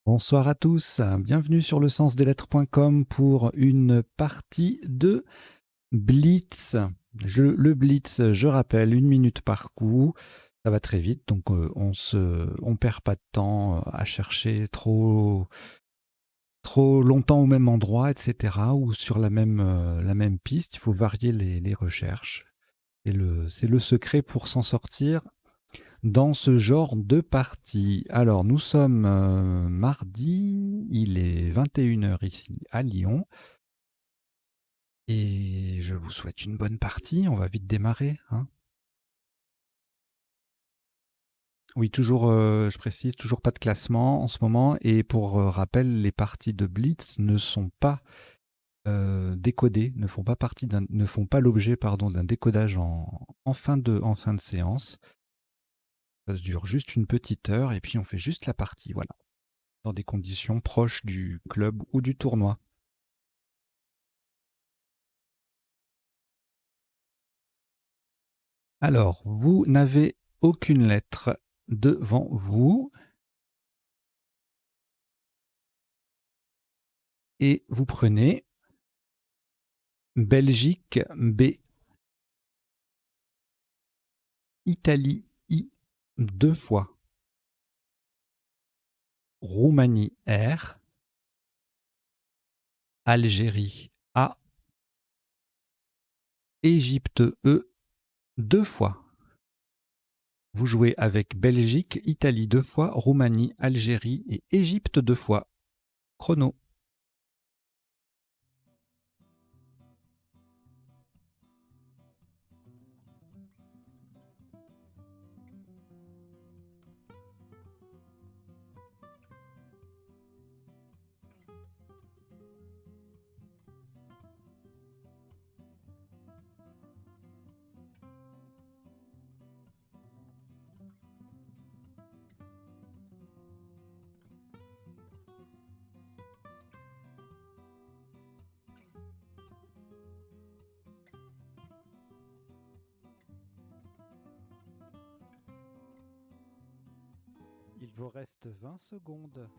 Bonsoir à tous, bienvenue sur lesensdeslettres.com pour une partie de Blitz. Le Blitz, je rappelle, 1 minute par coup, ça va très vite, donc on perd pas de temps à chercher trop longtemps au même endroit, etc. ou sur la même piste. Il faut varier les recherches. C'est le secret pour s'en sortir dans ce genre de partie. Alors, nous sommes mardi, il est 21 h ici à Lyon, et je vous souhaite une bonne partie. On va vite démarrer, hein. Oui, toujours, je précise, toujours pas de classement en ce moment, et pour rappel, les parties de Blitz ne sont pas décodées, ne font pas l'objet, pardon, d'un décodage en fin de séance. Ça se dure juste une petite heure, et puis on fait juste la partie, voilà, dans des conditions proches du club ou du tournoi. Alors, vous n'avez aucune lettre devant vous et vous prenez Belgique B, Italie I 2 fois, Roumanie R, Algérie A, Égypte E 2 fois. Vous jouez avec Belgique, Italie 2 fois, Roumanie, Algérie et Égypte 2 fois. Chrono. Il vous reste 20 secondes.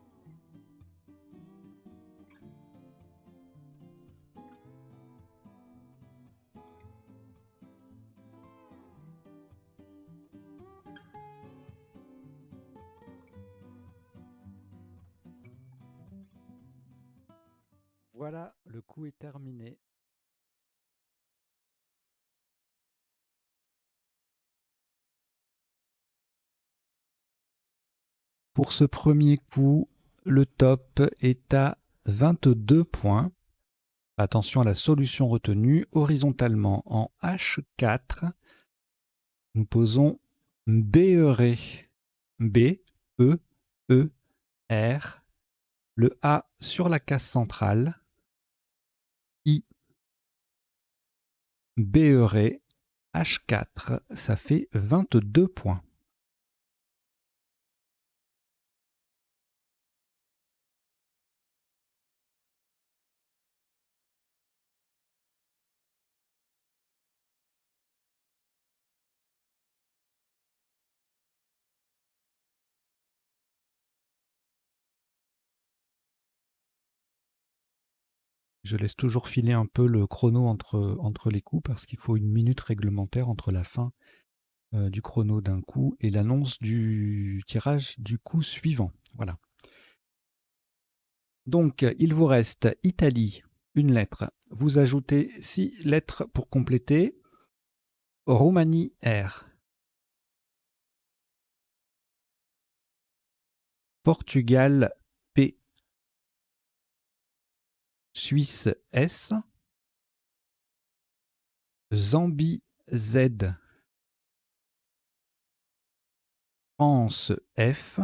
Voilà, le coup est terminé. Pour ce premier coup, le top est à 22 points. Attention à la solution retenue. Horizontalement en H4, nous posons BERE. B, E, E, R. Le A sur la case centrale. I, BERE, H4. Ça fait 22 points. Je laisse toujours filer un peu le chrono entre les coups parce qu'il faut 1 minute réglementaire entre la fin du chrono d'un coup et l'annonce du tirage du coup suivant. Voilà. Donc, il vous reste Italie, une lettre. Vous ajoutez 6 lettres pour compléter. Roumanie R. Portugal P. Suisse S. Zambie Z. France F.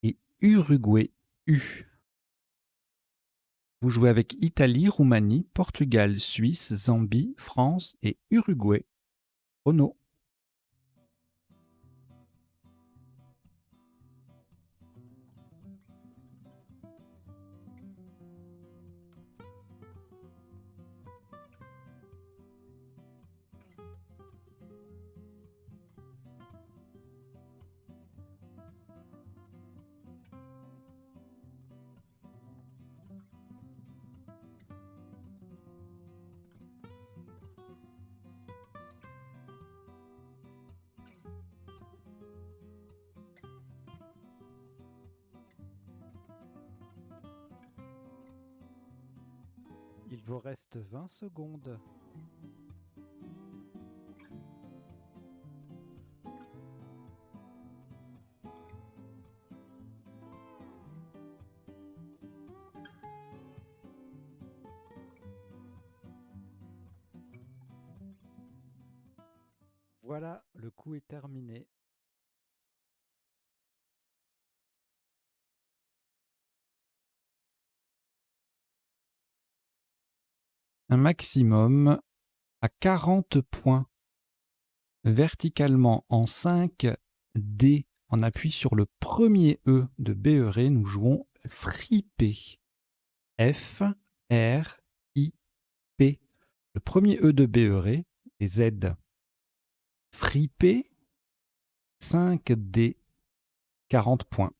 Et Uruguay U. Vous jouez avec Italie, Roumanie, Portugal, Suisse, Zambie, France et Uruguay. Chrono. Il vous reste 20 secondes. Voilà, le coup est terminé. Un maximum à 40 points. Verticalement en 5 D. On appuie sur le premier E de Beurré. Nous jouons Fripé. F, R, I, P. Le premier E de Beurré est Z. Fripé, 5 D, 40 points.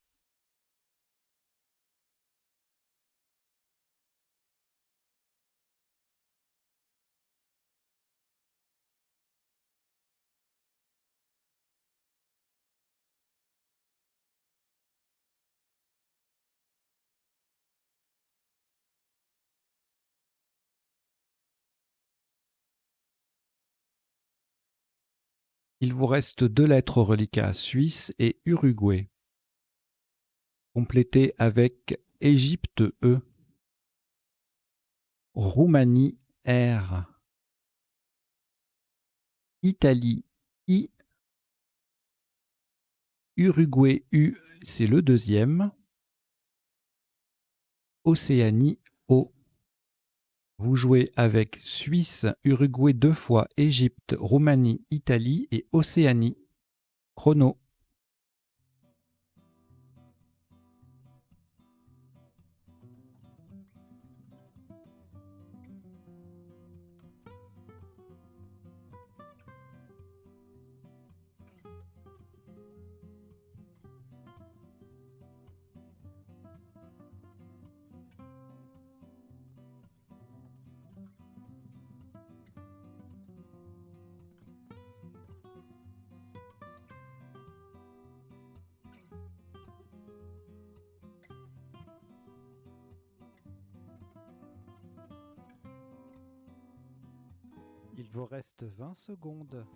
Il vous reste 2 lettres au reliquat, Suisse et Uruguay. Complétez avec Égypte E, Roumanie R, Italie I, Uruguay U, c'est le deuxième, Océanie O. Vous jouez avec Suisse, Uruguay 2 fois, Égypte, Roumanie, Italie et Océanie. Chrono. Il vous reste 20 secondes.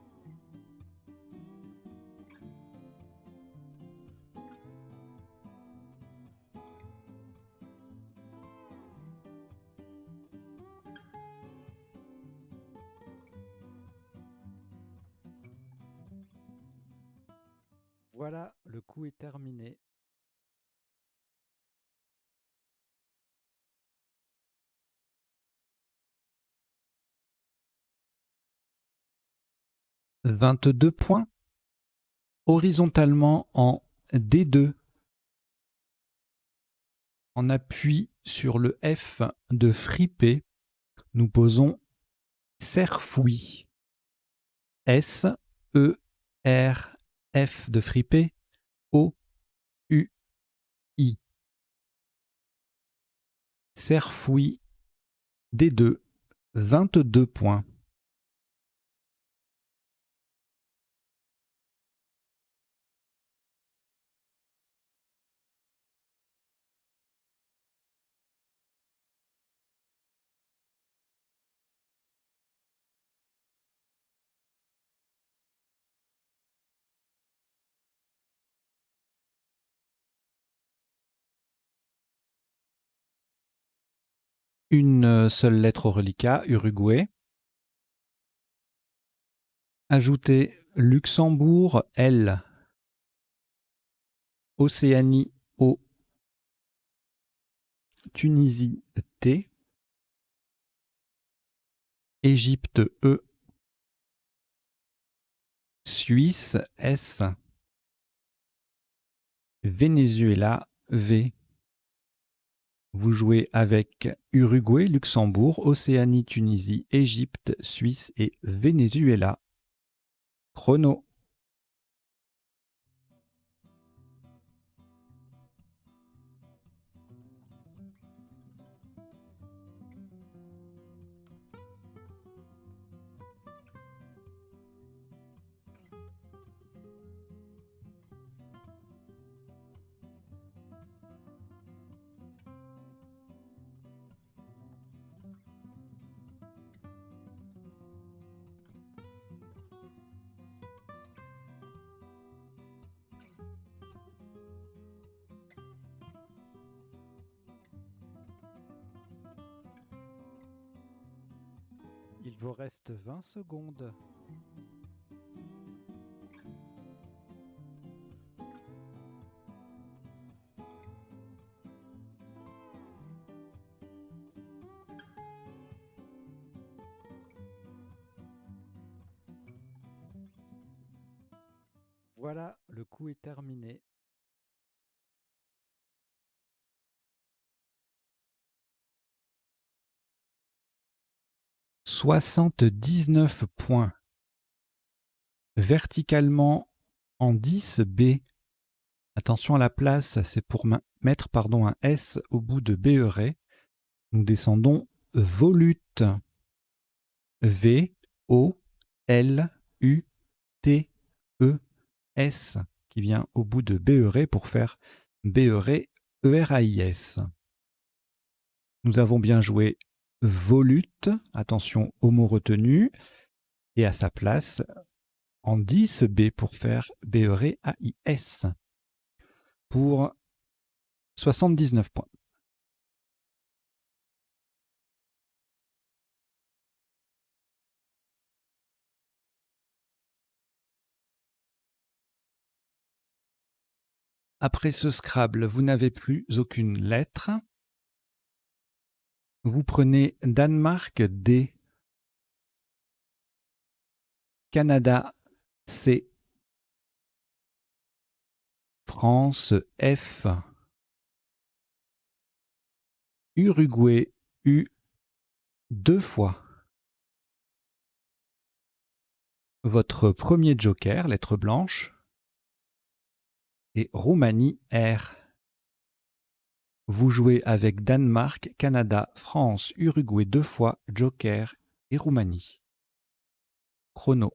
Voilà, le coup est terminé. « 22 points. Horizontalement en D2. En appui sur le F de Fripé, nous posons Serfoui. S, E, R, F de Fripé, O, U, I. Serfoui, D2, 22 points. Une seule lettre au reliquat, Uruguay. Ajoutez Luxembourg, L. Océanie, O. Tunisie, T. Égypte, E. Suisse, S. Venezuela, V. Vous jouez avec Uruguay, Luxembourg, Océanie, Tunisie, Égypte, Suisse et Venezuela. Chrono. Il vous reste 20 secondes. Voilà, le coup est terminé. « 79 points. Verticalement en 10 B. Attention à la place, c'est pour mettre un S au bout de BERE. Nous descendons volute. V, O, L, U, T, E, S, qui vient au bout de BERE pour faire BERE, ERAIS. Nous avons bien joué volute, attention au mot retenu, et à sa place en 10 B pour faire BERE, AIS, pour 79 points. Après ce Scrabble, vous n'avez plus aucune lettre. Vous prenez Danemark D, Canada C, France F, Uruguay U 2 fois. Votre premier joker, lettre blanche, et Roumanie R. Vous jouez avec Danemark, Canada, France, Uruguay 2 fois, joker et Roumanie. Chrono.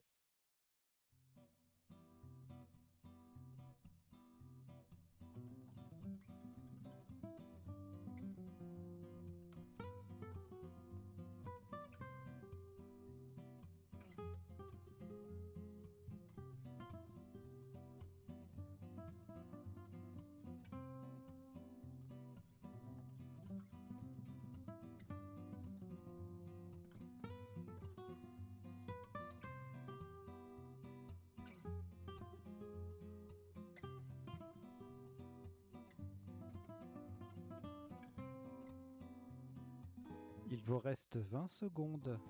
Il vous reste 20 secondes.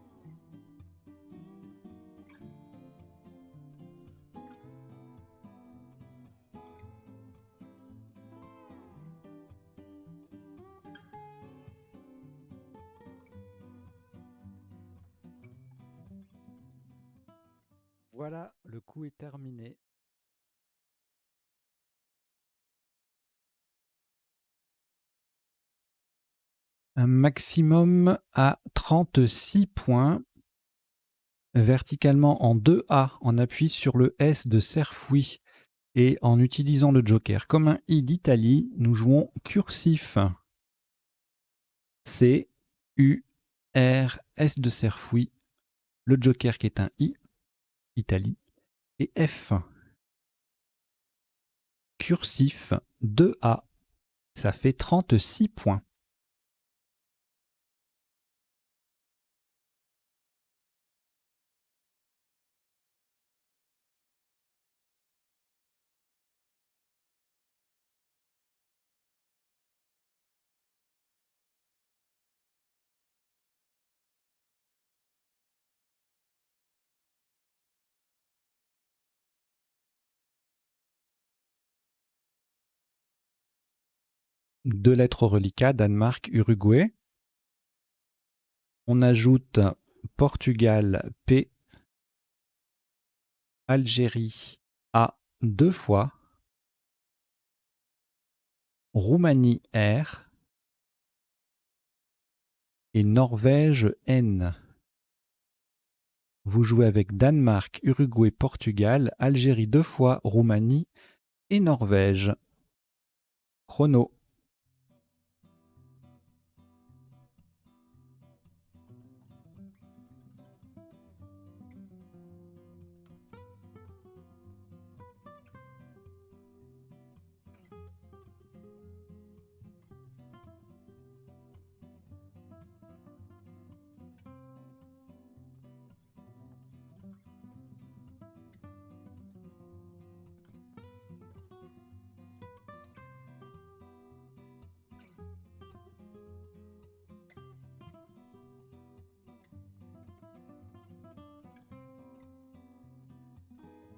Voilà, le coup est terminé. Un maximum à 36 points. Verticalement en 2A, on appuie sur le S de Serfoui et en utilisant le joker comme un I d'Italie, nous jouons cursif. C, U, R, S de Serfoui, le joker qui est un I, Italie, et F. Cursif 2A, ça fait 36 points. Deux lettres au reliquat, Danemark, Uruguay. On ajoute Portugal P, Algérie A 2 fois, Roumanie R et Norvège N. Vous jouez avec Danemark, Uruguay, Portugal, Algérie 2 fois, Roumanie et Norvège. Chrono.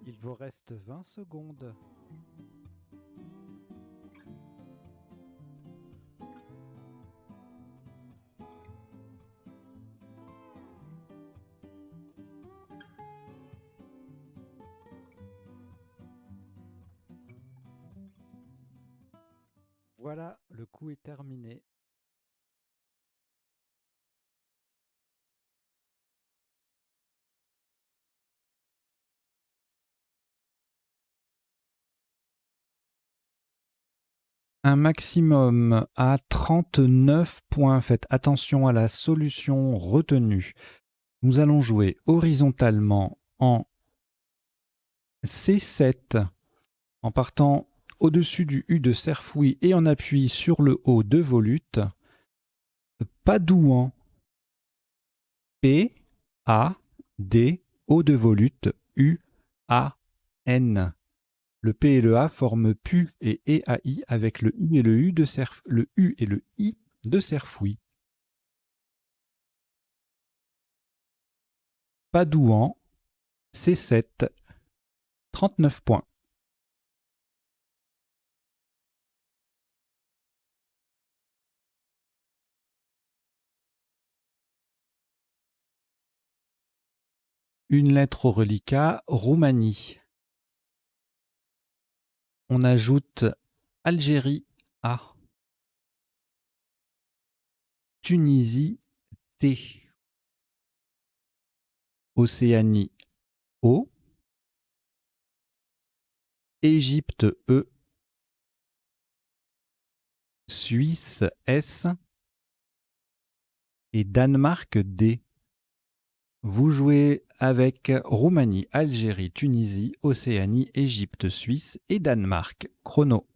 Il vous reste 20 secondes. Voilà, le coup est terminé. Un maximum à 39 points. Faites attention à la solution retenue. Nous allons jouer horizontalement en C7 en partant au-dessus du U de Cerfouil et en appui sur le haut de volute. Padouan. P, A, D, O de volute, U, A, N. Le P et le A forment PU et EAI avec le U et le U le U et le I de Cerfouil. Padouan, C7, 39 points. Une lettre au reliquat, Roumanie. On ajoute Algérie, A. Tunisie, T. Océanie, O. Égypte, E. Suisse, S. Et Danemark, D. Vous jouez avec Roumanie, Algérie, Tunisie, Océanie, Égypte, Suisse et Danemark. Chrono.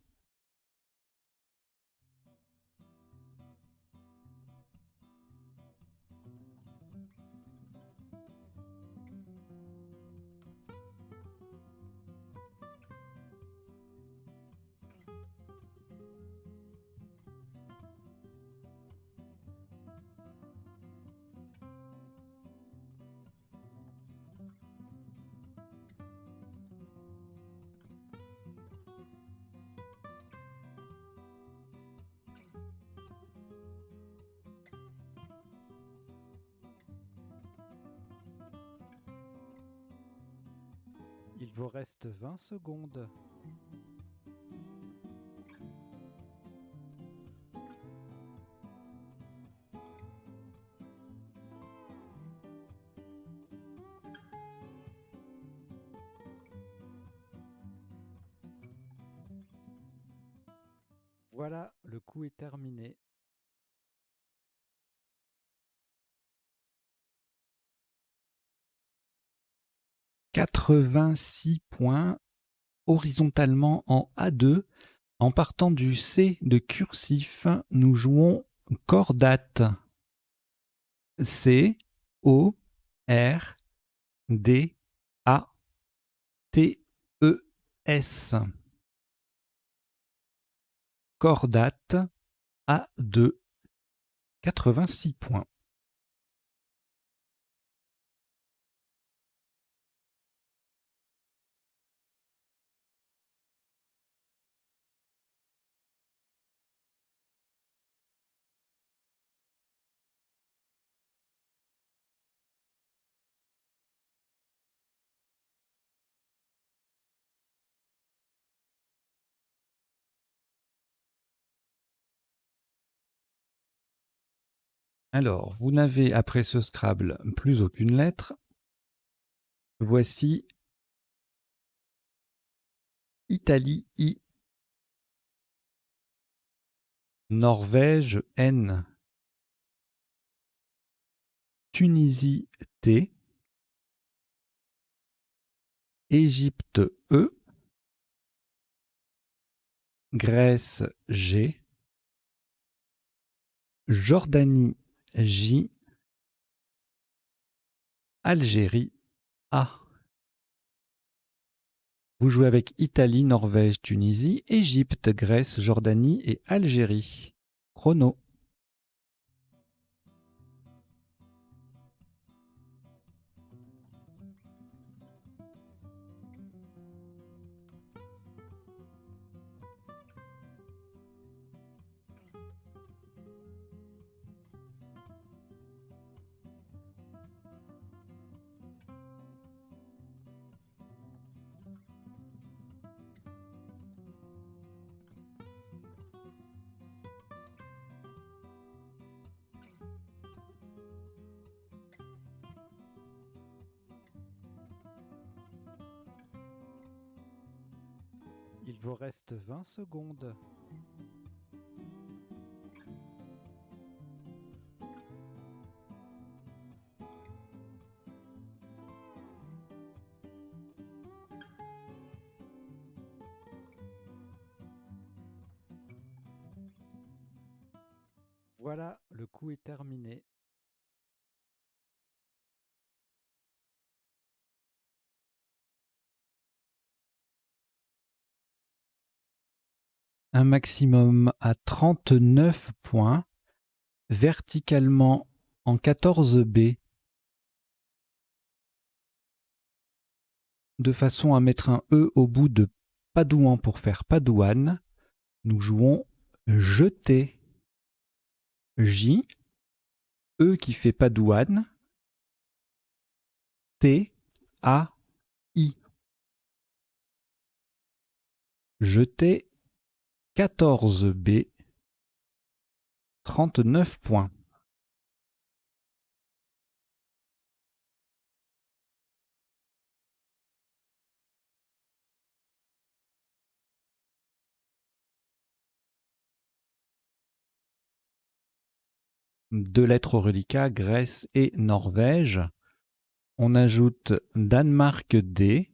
Il vous reste 20 secondes. Voilà, le coup est terminé. « 86 points horizontalement en A2. En partant du C de cursif, nous jouons cordate. C, O, R, D, A, T, E, S. Cordate, A2, 86 points. Alors, vous n'avez après ce Scrabble plus aucune lettre. Voici Italie I, Norvège N, Tunisie T, Égypte E, Grèce G, Jordanie J, Algérie A. Vous jouez avec Italie, Norvège, Tunisie, Égypte, Grèce, Jordanie et Algérie. Chrono. Il vous reste 20 secondes. Voilà, le coup est terminé. Un maximum à 39 points, verticalement en 14B, de façon à mettre un E au bout de Padouan pour faire Padouane. Nous jouons jeter. J, E qui fait Padouane, T, A, I. Jeter 14B, 39 points. Deux lettres au reliquat, Grèce et Norvège. On ajoute Danemark D,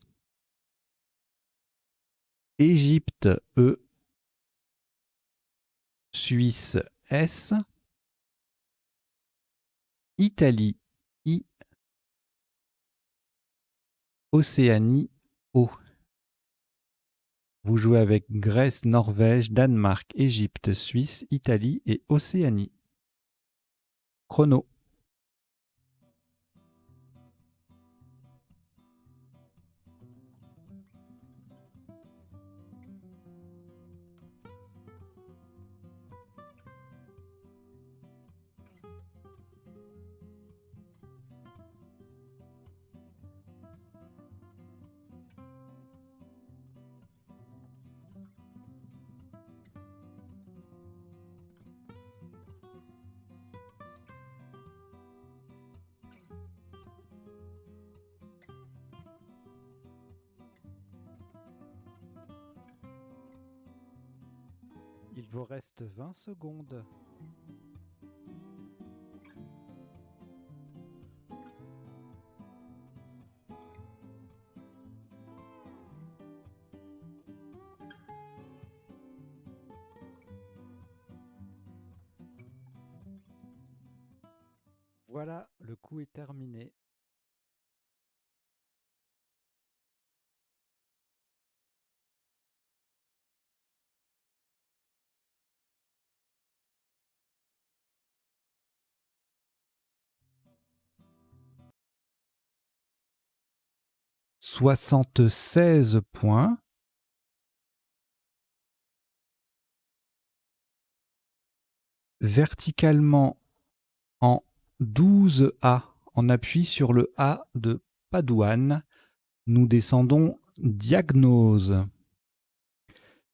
Égypte E, Suisse S, Italie I, Océanie O. Vous jouez avec Grèce, Norvège, Danemark, Égypte, Suisse, Italie et Océanie. Chrono. Il vous reste 20 secondes. Voilà, le coup est terminé. « 76 points. Verticalement en 12A, on appuie sur le A de Padouane. Nous descendons diagnose.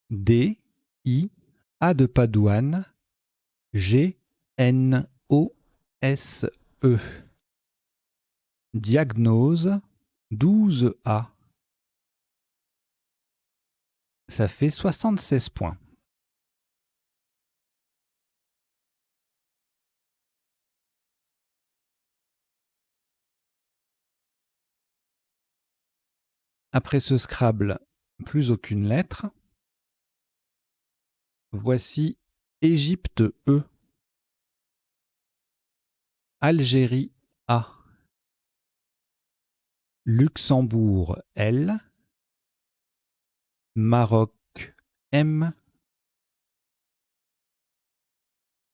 D, I, A de Padouane, G, N, O, S, E. Diagnose 12A. Ça fait 76 points. Après ce Scrabble, plus aucune lettre. Voici Égypte E, Algérie A, Luxembourg L, Maroc M,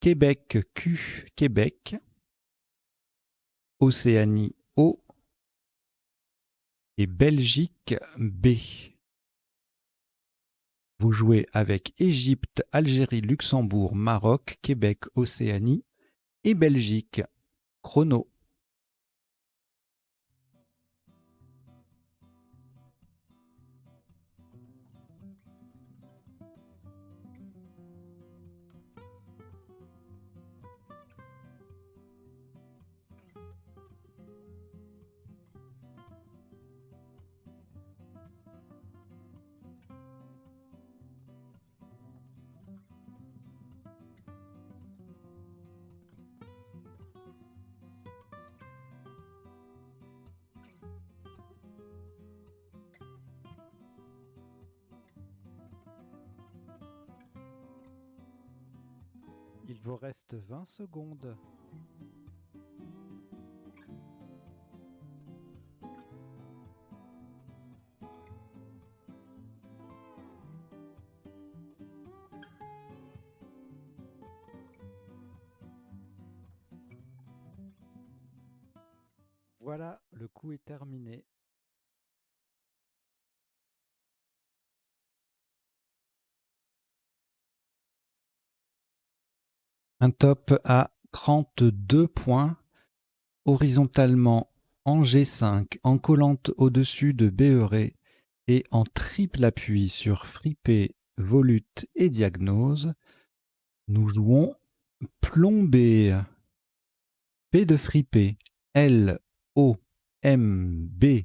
Québec Q, Québec, Océanie O et Belgique B. Vous jouez avec Égypte, Algérie, Luxembourg, Maroc, Québec, Océanie et Belgique. Chrono. Il vous reste 20 secondes. Voilà, le coup est terminé. Un top à 32 points, horizontalement en G5, en collante au-dessus de Béheuré et en triple appui sur Fripé, Volute et Diagnose. Nous jouons Plombé. P de Fripé, L, O, M, B,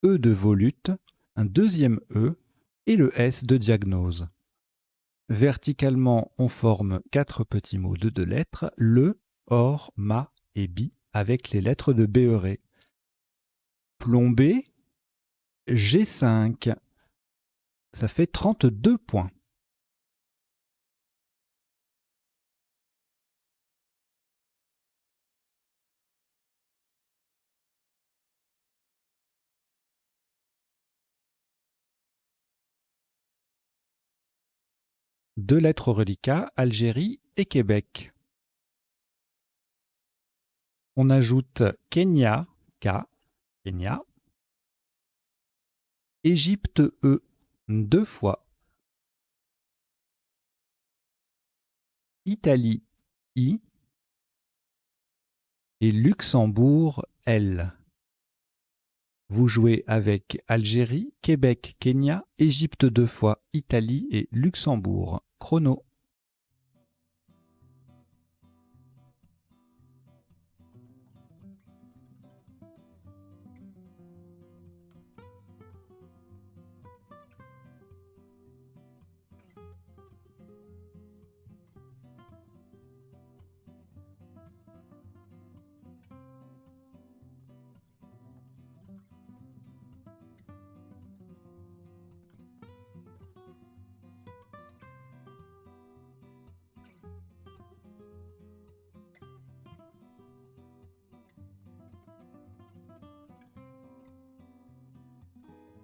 E de Volute, un deuxième E et le S de Diagnose. Verticalement, on forme 4 petits mots de 2 lettres, le, or, ma et bi, avec les lettres de Béheuré. Plombé, G5, ça fait 32 points. Deux lettres reliquats, Algérie et Québec. On ajoute Kenya, K, Kenya. Égypte, E, 2 fois. Italie, I. Et Luxembourg, L. Vous jouez avec Algérie, Québec, Kenya, Égypte 2 fois, Italie et Luxembourg. Chrono.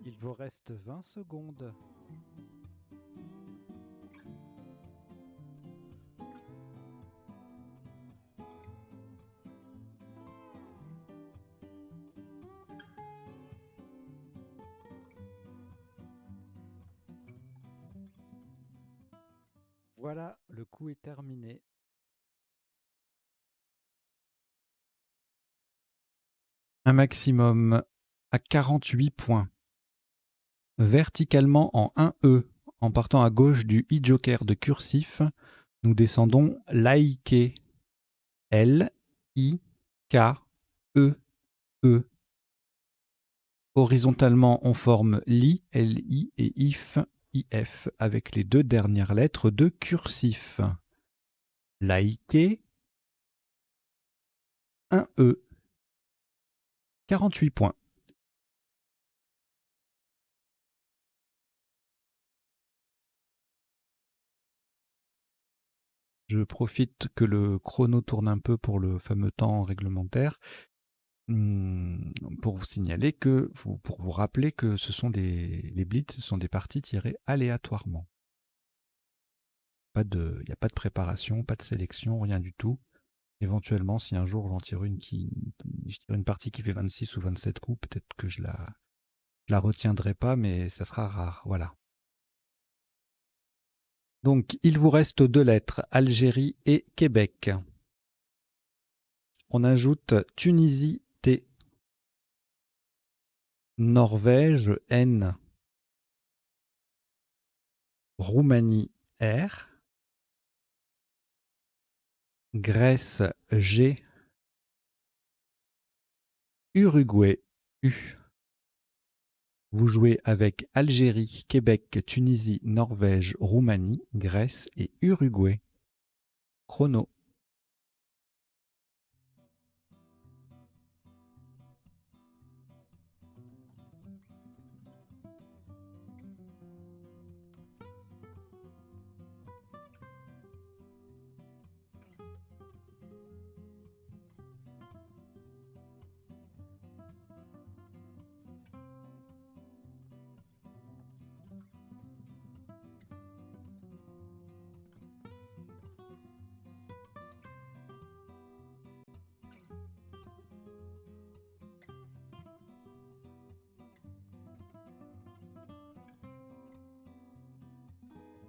Il vous reste 20 secondes. Voilà, le coup est terminé. Un maximum à 48 points. Verticalement en 1E, en partant à gauche du i-joker de cursif, nous descendons Laïké. L, I, K, E, E. Horizontalement, on forme LI, LI et IF, IF, avec les 2 dernières lettres de cursif. Laïké, 1E, 48 points. Je profite que le chrono tourne un peu pour le fameux temps réglementaire, pour vous signaler que, pour vous rappeler que les blitz sont des parties tirées aléatoirement. Il n'y a pas de préparation, pas de sélection, rien du tout. Éventuellement, si un jour j'en tire je tire une partie qui fait 26 ou 27 coups, peut-être que je la retiendrai pas, mais ça sera rare. Voilà. Donc, il vous reste 2 lettres, Algérie et Québec. On ajoute Tunisie, T. Norvège, N. Roumanie, R. Grèce, G. Uruguay, U. Vous jouez avec Algérie, Québec, Tunisie, Norvège, Roumanie, Grèce et Uruguay. Chrono.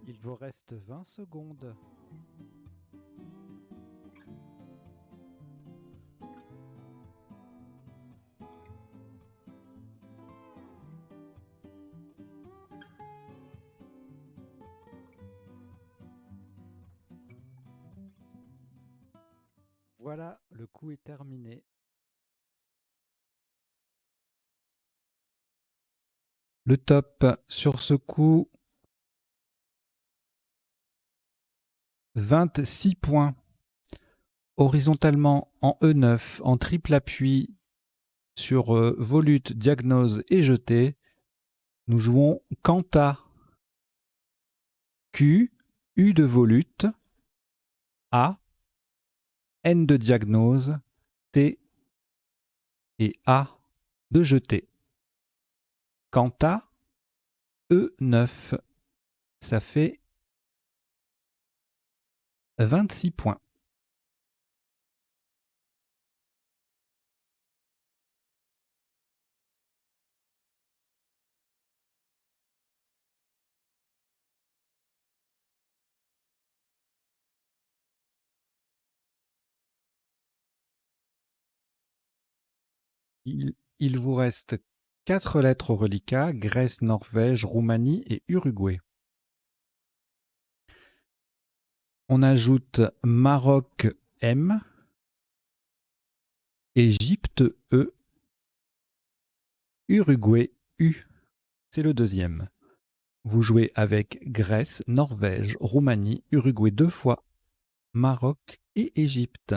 Il vous reste 20 secondes. Voilà, le coup est terminé. Le top sur ce coup, 26 points. Horizontalement en E9, en triple appui sur volute, diagnose et jeté. Nous jouons Kanta. Q, U de volute, A, N de diagnose, T et A de jeté. Kanta, E9, ça fait 26 points. Il vous reste 4 lettres au reliquat, Grèce, Norvège, Roumanie et Uruguay. On ajoute Maroc M, Égypte E, Uruguay U. C'est le deuxième. Vous jouez avec Grèce, Norvège, Roumanie, Uruguay 2 fois, Maroc et Égypte.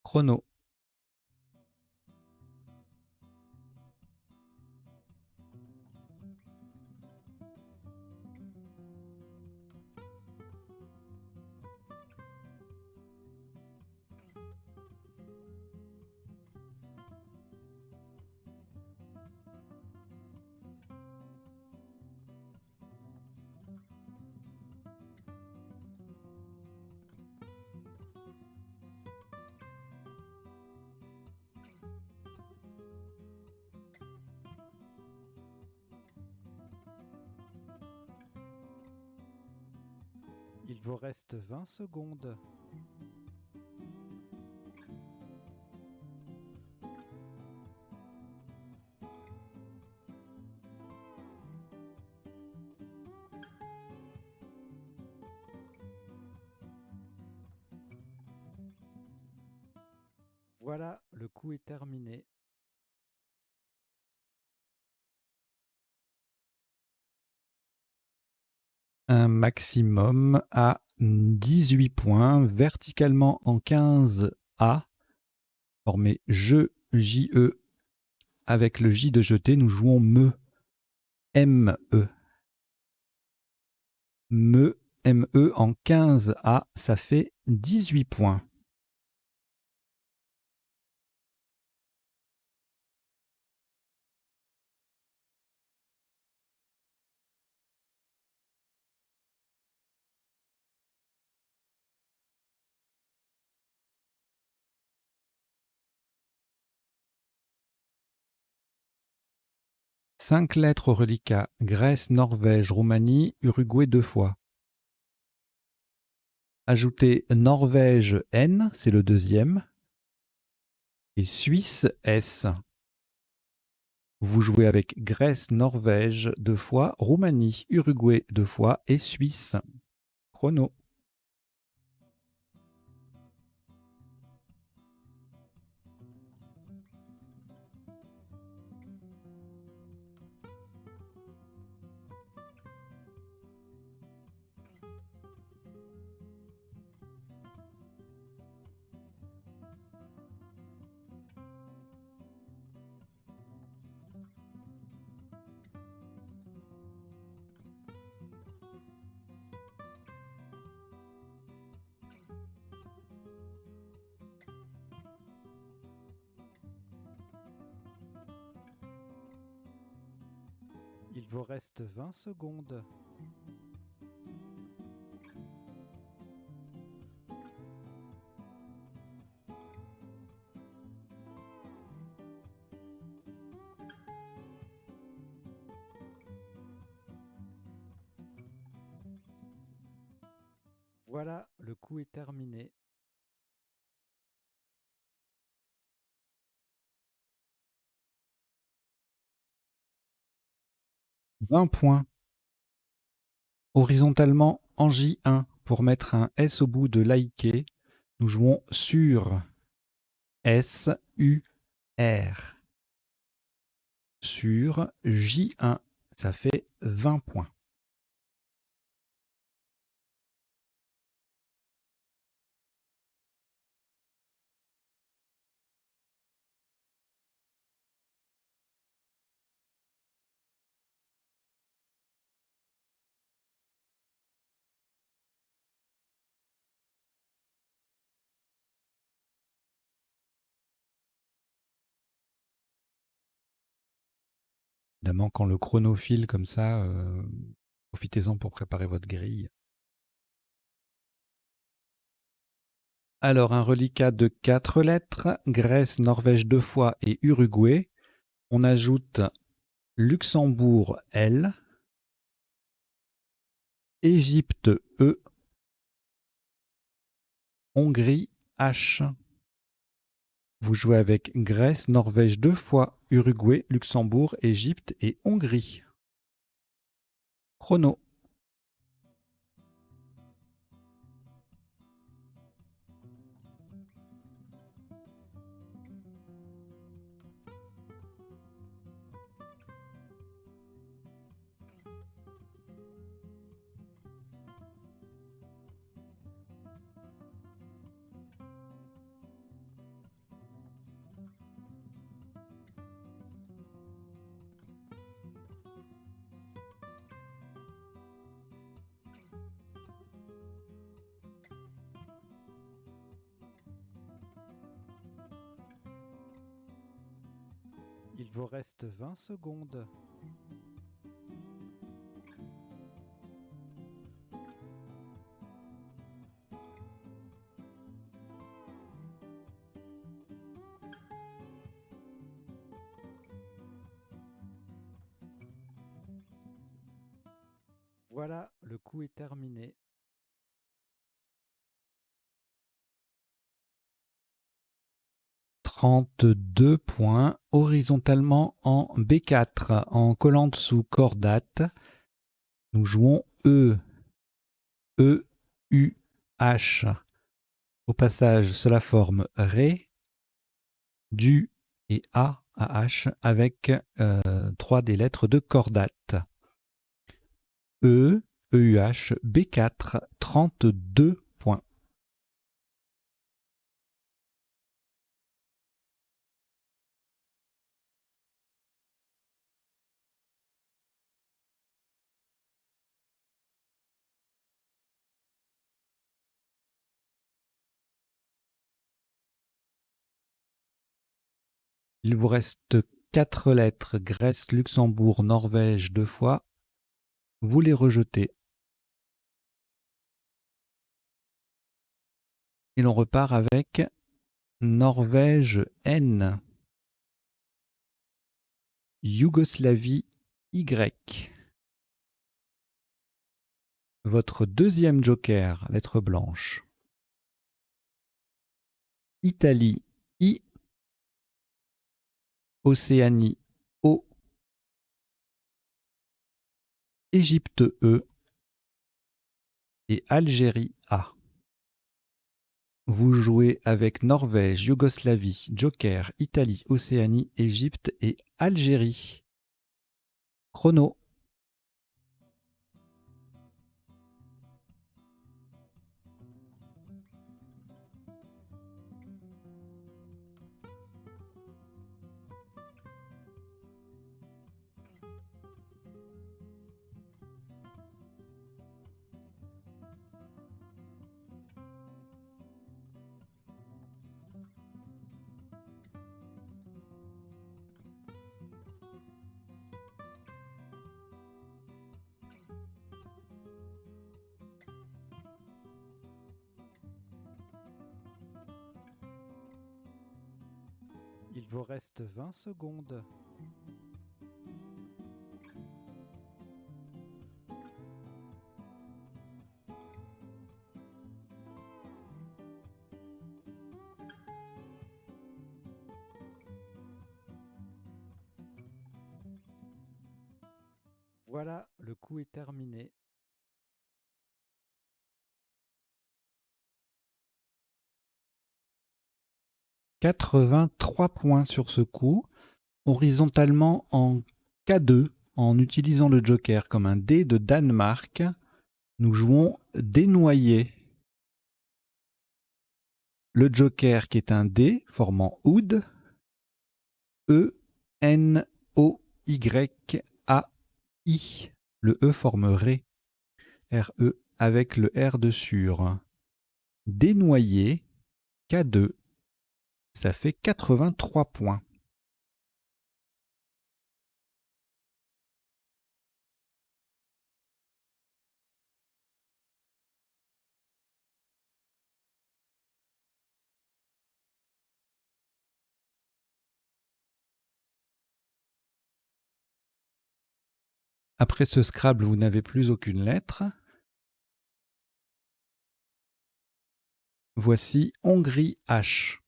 Chrono. Il vous reste 20 secondes. Voilà, le coup est terminé. Un maximum à 18 points, verticalement en 15A, formé je, JE. Avec le J de jeté, nous jouons me, ME. Me, ME en 15A, ça fait 18 points. Cinq lettres au reliquat, Grèce, Norvège, Roumanie, Uruguay 2 fois. Ajoutez Norvège N, c'est le deuxième, et Suisse S. Vous jouez avec Grèce, Norvège 2 fois, Roumanie, Uruguay 2 fois et Suisse. Chrono. Il vous reste 20 secondes. Voilà, le coup est terminé. « 20 points. Horizontalement en J1 pour mettre un S au bout de liker. Nous jouons sur S-U-R. Sur J1, ça fait 20 points. Évidemment, quand le chrono file comme ça, profitez-en pour préparer votre grille. Alors, un reliquat de 4 lettres, Grèce, Norvège 2 fois et Uruguay. On ajoute Luxembourg L, Égypte E, Hongrie H. Vous jouez avec Grèce, Norvège 2 fois, Uruguay, Luxembourg, Égypte et Hongrie. Chrono. Il vous reste 20 secondes. Voilà, le coup est terminé. « 32 points horizontalement en B4, en collant dessous cordate. Nous jouons E, E, U, H. Au passage, cela forme Ré, Du et A, AH, avec 3 des lettres de cordate. E, EUH, B4, 32 points. Il vous reste 4 lettres, Grèce, Luxembourg, Norvège 2 fois. Vous les rejetez. Et l'on repart avec Norvège N, Yougoslavie Y. Votre deuxième joker, lettre blanche. Italie I, Océanie O, Égypte E et Algérie A. Vous jouez avec Norvège, Yougoslavie, Joker, Italie, Océanie, Égypte et Algérie. Chrono. Il vous reste 20 secondes. Voilà, le coup est terminé. « 83 points sur ce coup. Horizontalement en K2, en utilisant le joker comme un dé de Danemark, nous jouons dénoyer. Le joker qui est un dé formant oud, E-N-O-Y-A-I. Le E forme ré, R-E, avec le R de sur. Dénoyer, K2, ça fait 83 points. Après ce Scrabble, vous n'avez plus aucune lettre. Voici Hongrie H.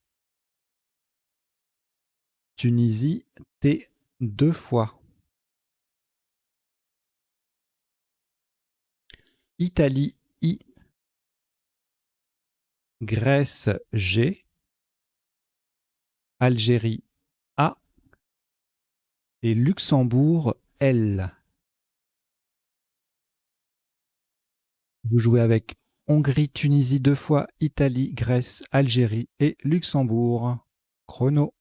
Tunisie T 2 fois. Italie I. Grèce G. Algérie A. Et Luxembourg L. Vous jouez avec Hongrie, Tunisie 2 fois, Italie, Grèce, Algérie et Luxembourg. Chrono.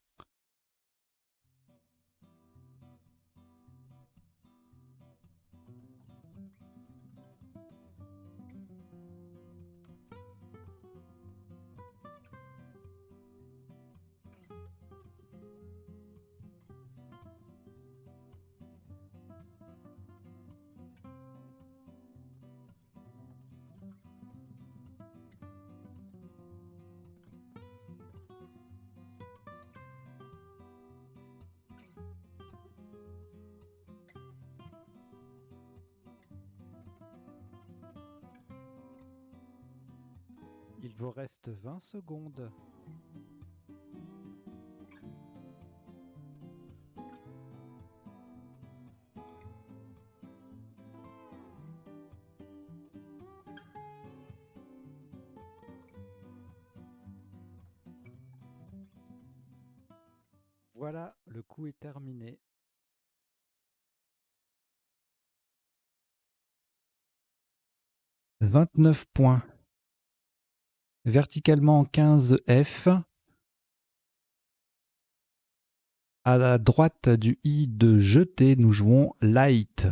Il vous reste 20 secondes. Voilà, le coup est terminé. « 29 points. Verticalement en 15 F. À la droite du I de jeter, nous jouons light.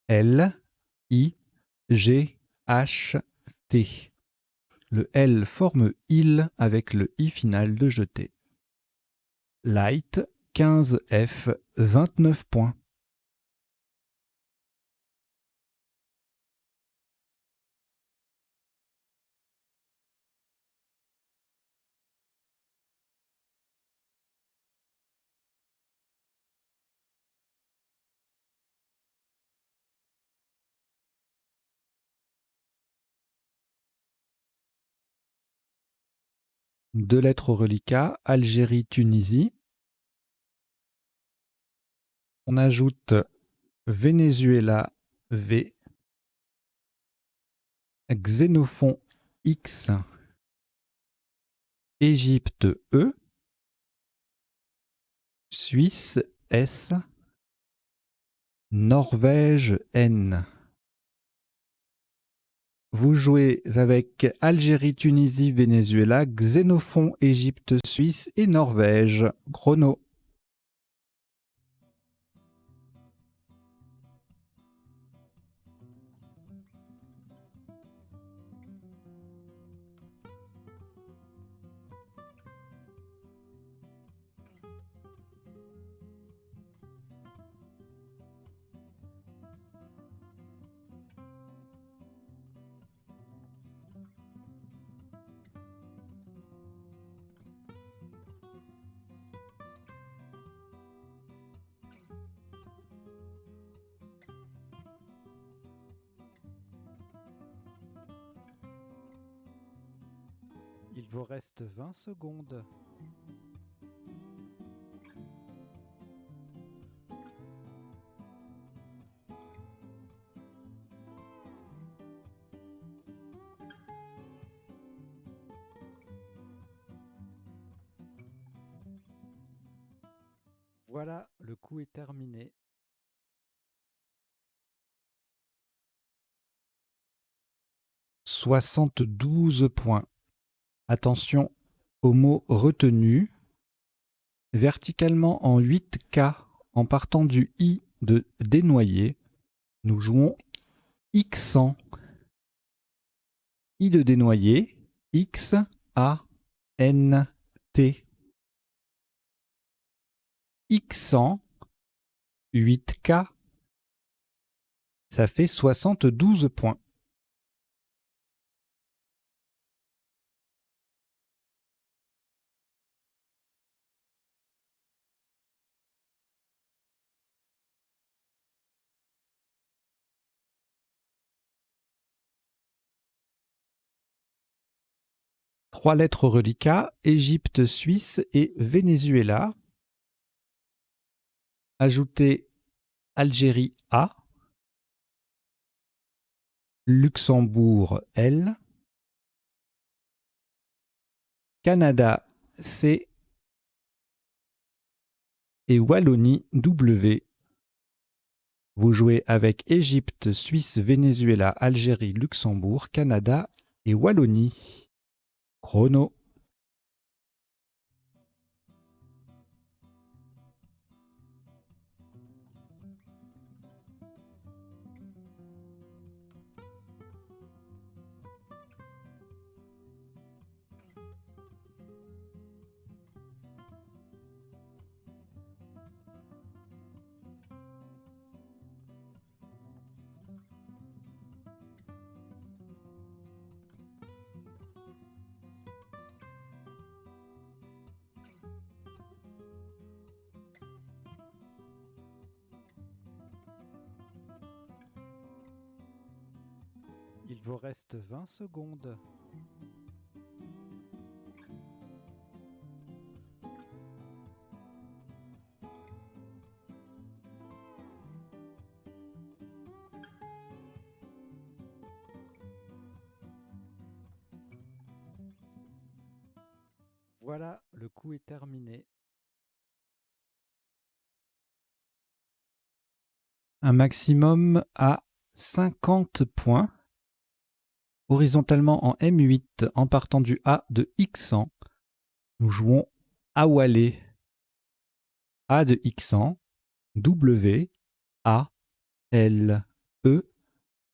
L, I, G, H, T. Le L forme il avec le I final de jeter. Light, 15 F, 29 points. Deux lettres au reliquat, Algérie, Tunisie. On ajoute Venezuela, V. Xénophon, X. Égypte, E. Suisse, S. Norvège, N. Vous jouez avec Algérie, Tunisie, Venezuela, Xénophon, Égypte, Suisse et Norvège. Chrono. Il vous reste 20 secondes. Voilà, le coup est terminé. « 72 points. Attention aux mots retenus. Verticalement en 8K, en partant du I de dénoyer, nous jouons Xant. I de dénoyer, X, A, N, T. Xant, 8K, ça fait 72 points. Trois lettres reliquats, Égypte, Suisse et Venezuela. Ajoutez Algérie A, Luxembourg L, Canada C et Wallonie W. Vous jouez avec Égypte, Suisse, Venezuela, Algérie, Luxembourg, Canada et Wallonie. Chrono. Il vous reste 20 secondes. Voilà, le coup est terminé. Un maximum à 50 points. Horizontalement en M8, en partant du A de Xant, nous jouons Awalé. A de Xant, W, A, L, E,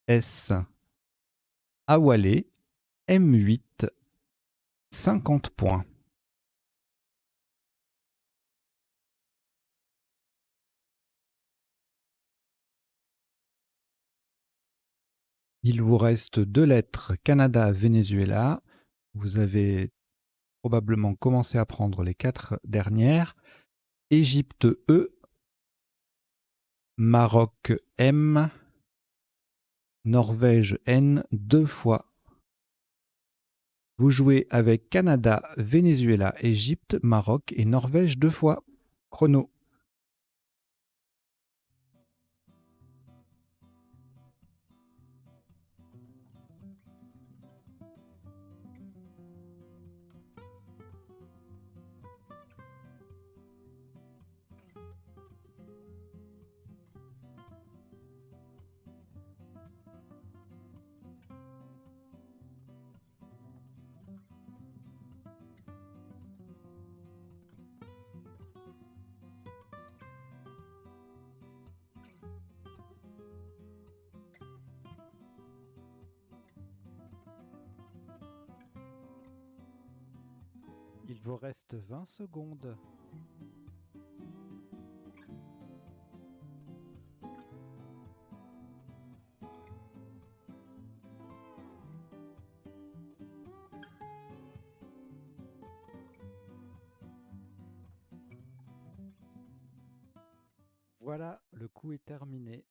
S. Awalé, M8, 50 points. Il vous reste deux lettres, Canada, Venezuela. Vous avez probablement commencé à prendre les 4 dernières. Égypte E, Maroc M, Norvège N 2 fois. Vous jouez avec Canada, Venezuela, Égypte, Maroc et Norvège 2 fois. Chrono. Il vous reste 20 secondes. Voilà, le coup est terminé.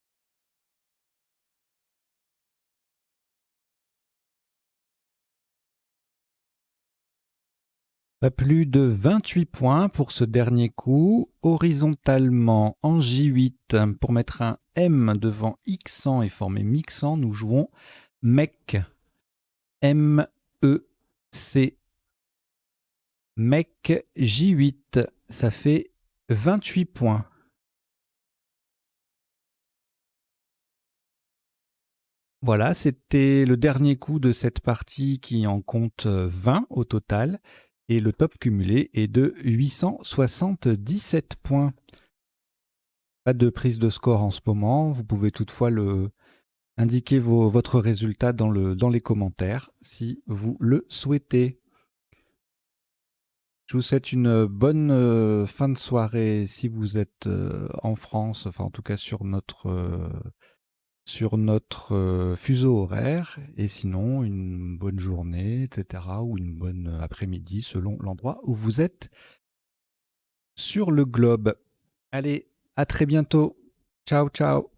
Pas plus de 28 points pour ce dernier coup. Horizontalement en J8, pour mettre un M devant Xant et former Mixant, nous jouons MEC. M-E-C. MEC J8, ça fait 28 points. Voilà, c'était le dernier coup de cette partie qui en compte 20 au total. Et le top cumulé est de 877 points. Pas de prise de score en ce moment. Vous pouvez toutefois indiquer votre résultat dans les commentaires si vous le souhaitez. Je vous souhaite une bonne fin de soirée si vous êtes en France, enfin en tout cas sur notre fuseau horaire, et sinon une bonne journée, etc., ou une bonne après-midi selon l'endroit où vous êtes sur le globe. Allez, à très bientôt. Ciao, ciao.